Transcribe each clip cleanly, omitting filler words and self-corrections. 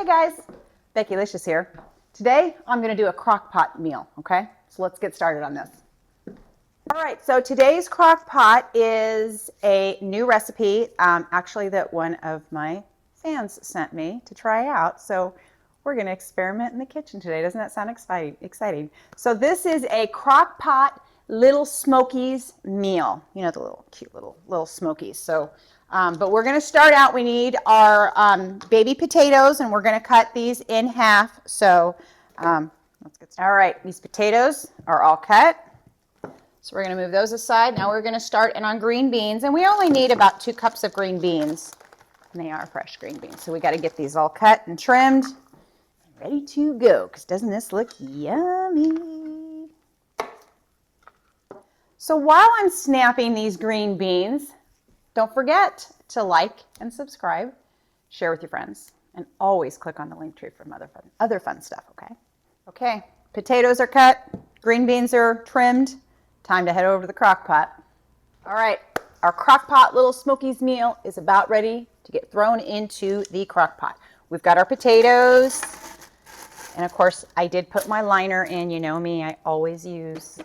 guys, Becki-licious here. Today I'm going to do a crock pot meal, okay? So let's get started on this. All right, so today's crock pot is a new recipe, actually that one of my fans sent me to try out. So we're going to experiment in the kitchen today. Doesn't that sound exciting? So this is a crock pot Lil Smokies meal. You know, the little cute little Smokies. So, but we're going to start out. We need our baby potatoes, and we're going to cut these in half. So let's get started. All right, these potatoes are all cut. So we're going to move those aside. Now we're going to start in on green beans, and we only need about 2 cups of green beans. And they are fresh green beans. So we got to get these all cut and trimmed and ready to go, because doesn't this look yummy? So while I'm snapping these green beans, don't forget to like and subscribe, share with your friends, and always click on the link tree for other fun stuff, okay? Okay, potatoes are cut, green beans are trimmed. Time to head over to the crock pot. All right, our crock pot Lil Smokies meal is about ready to get thrown into the crock pot. We've got our potatoes, and of course I did put my liner in. You know me, I always use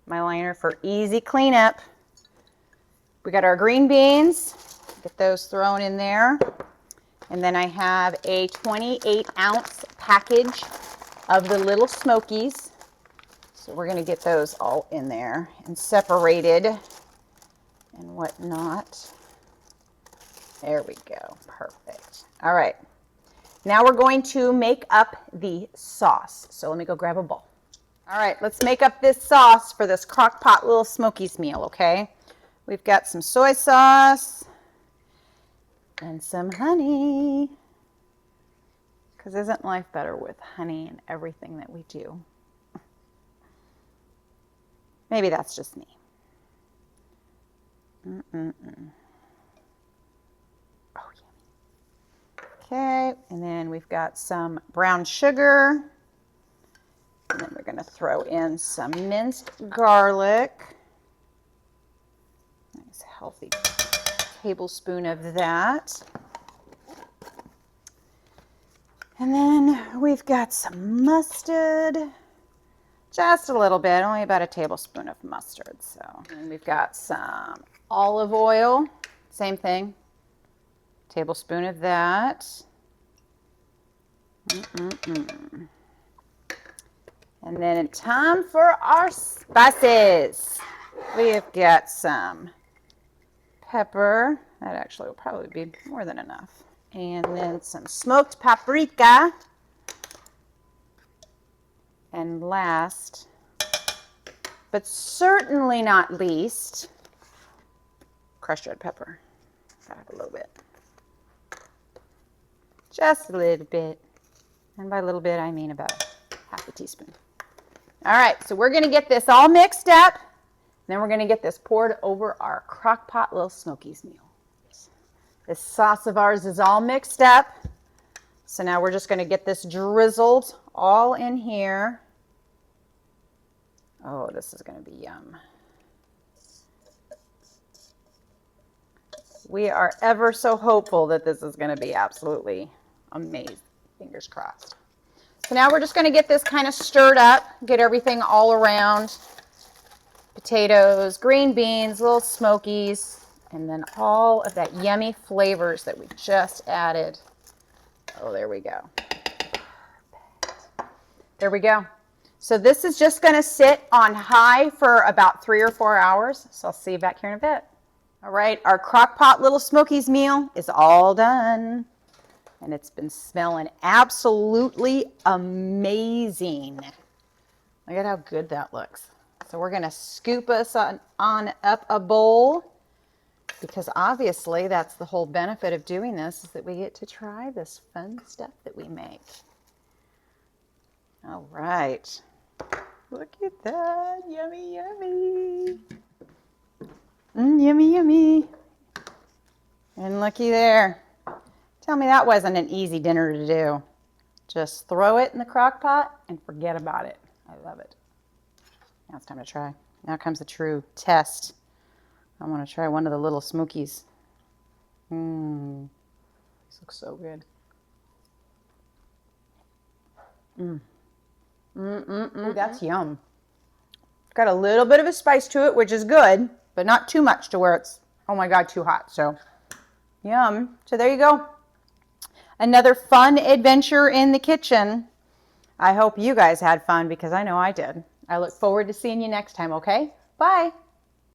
my liner for easy cleanup. We got our green beans, get those thrown in there. And then I have a 28-ounce package of the Lil Smokies. So we're going to get those all in there and separated and whatnot. There we go. Perfect. All right. Now we're going to make up the sauce. So let me go grab a bowl. All right, let's make up this sauce for this crock pot Lil Smokies meal, okay? We've got some soy sauce and some honey. Because isn't life better with honey in everything that we do? Maybe that's just me. Oh, yummy. Okay, and then we've got some brown sugar. And then we're going to throw in some minced garlic. Nice healthy tablespoon of that. And then we've got some mustard. Just a little bit, only about a tablespoon of mustard. So, and we've got some olive oil, same thing, tablespoon of that. And then it's time for our spices. We've got some pepper. That actually will probably be more than enough. And then some smoked paprika. And last, but certainly not least, crushed red pepper. Got a little bit. Just a little bit. And by a little bit, I mean about half a teaspoon. All right, so we're going to get this all mixed up. Then we're going to get this poured over our crock pot Lil Smokies meal. This sauce of ours is all mixed up. So now we're just going to get this drizzled all in here. Oh, this is going to be yum. We are ever so hopeful that this is going to be absolutely amazing. Fingers crossed. So now we're just going to get this kind of stirred up, get everything all around. Potatoes, green beans, Lil Smokies, and then all of that yummy flavors that we just added. Oh, there we go. Perfect. There we go. So this is just going to sit on high for about 3 or 4 hours. So I'll see you back here in a bit. All right, our crock pot Lil Smokies meal is all done. And it's been smelling absolutely amazing. Look at how good that looks. So we're going to scoop us on up a bowl, because obviously that's the whole benefit of doing this, is that we get to try this fun stuff that we make. All right. Look at that. Yummy, yummy. Yummy, yummy. And looky there. Tell me that wasn't an easy dinner to do. Just throw it in the crock pot and forget about it. I love it. Now it's time to try. Now comes the true test. I want to try one of the Lil Smokies. This looks so good. Ooh, that's yum. It's got a little bit of a spice to it, which is good, but not too much to where it's, oh my God, too hot. So, yum. So there you go. Another fun adventure in the kitchen. I hope you guys had fun because I know I did. I look forward to seeing you next time, okay? Bye.